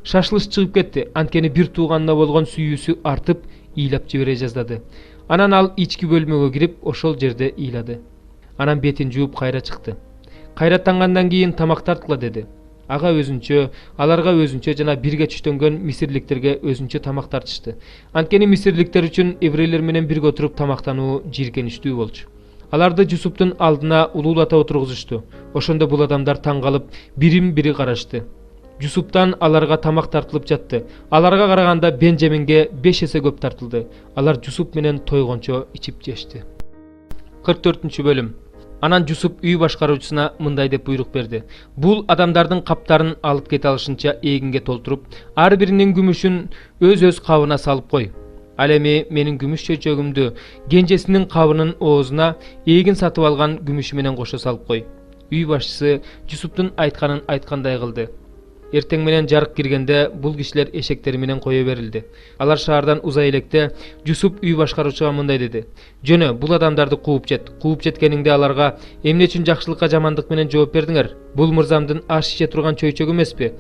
шашылыш чыгып кетти. Анткени бир тууганына болгон сүйүүсү артып, ыйлап жибере жаздады. Анан ал ички бөлмөгө кирип, ошол жерде ыйлады. Анан бетин жууп кайра чыкты. Кайраттангандан кийин тамак тарткыла деди. Ага өзүнчө, аларга өзүнчө жана бирге түштөнгөн мисирликтерге өзүнчө тамак тартышты. Анткени мисирликтер үчүн еврейлер менен бирге отуруп тамактануу жийиркеничтүү болчу. Аларды Жусуптун алдына улуулата отургузушту. Ошондо бул адамдар таң калып, бирин-бири карашты. Жусуптан аларга тамак тартылып жатты. Аларга караганда Бенжаминге 5 эсе көп тартылды. Алар Жусуп менен тойгончо ичип жешти. 44 бөлүм. Анан Жусуп үй башкаруучусуна мындай деп буйрук берди. Бул адамдардын каптарын алып кете алышынча эгинге толтуруп, ар биринин күмүшүн өз кабына салып кой. Ал эми менин күмүш чөйчөгүмдү кенжесинин кабынын оозуна эгин сатып алган күмүшү менен кошо салып кой. Үй башчысы Жусуптун айтканын айткандай кылды. Эртең менен жарык киргенде бул кишилер эшектери менен кое берилди. Алар шаардан узай электе Жусуп үй башкаруучуга мындай деди. Жөнө, бул адамдарды кууп жет. Кууп жеткениңде аларга эмне үчүн жакшылыкка жамандык менен жооп бердиңер? Бул мырзамдын аш иче турган чөйчөгү эмеспи?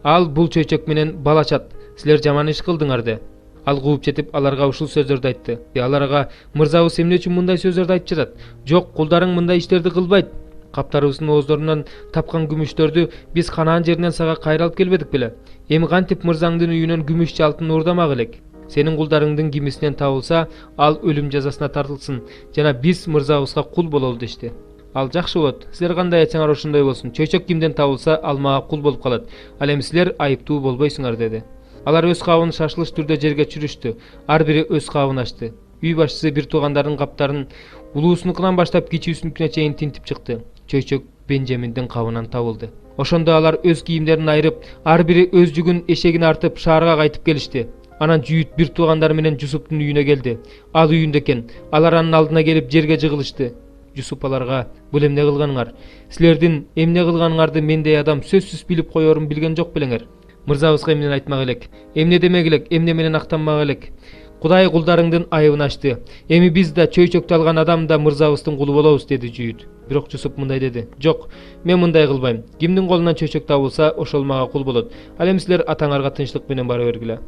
Ал бул чөйчөк менен бал ачат. Силер жаман иш кылдыңар де. Ал кууп жетип аларга ушул сөздөрдү айтты. Аларга мырзабыз эмне үчүн мындай сөздөрдү айтып жатат? Жок, кулдарың мындай иштерди кылбайт. Каптарыбыздын ооздорунан тапкан күмүштөрдү биз Канаан жеринен сага кайра алып келбедик беле? Эми кантип мырзаңдын үйүнөн күмүш алтын уурдамак элек? Сенин кулдарыңдын кимисинен табылса, ал өлүм жазасына тартылсын, жана биз мырзабызга кул бололу дешти. Ал жакшы болот. Силер кандай айтсаңар ошондой болсун. Чөйчөк кимден табылса, ал мага кул болуп калат. Ал эми силер айыптуу болбойсуңар деди. Алар өз кабын шашылыш түрдө жерге чүрүштү. Ар бири өз кабын ачты. Үй башчысы бир туугандардын каптарын улуусунукунан баштап кичүүсүнүкүнө чейин тинтип чыкты. Чөйчөк Бенжаминдин кабынан табылды. Ошондо алар өз кийимдерин айырып, ар бири өз жүгүн эшегине артып шаарга кайтып келишти. Анан жүйүт бир туугандар менен Жусуптун үйүнө келди. Ал үйүндө экен. Алар анын алдына келип жерге жыгылышты. Жусуп аларга: "Бул эмне кылганыңар? Силердин эмне кылганыңарды мендей адам сөзсүз билип коерун билген жок белеңер? Мырзабызга эмне айтмак элек? Эмне демек элек? Эмне менен актанмак элек? Кудай кулдарыңдын айыбын ачты. Эми биз да чөйчөктү алган адам да мырзабыздын кулу болобуз" деди жүйүт. Бирок Жусуп мындай деди: "Жок, мен мындай кылбайм. Кимдин колунан чөйчөк табылса, ошол мага кул болот. Ал эми силер атаңарга тынчтык менен бара бергиле."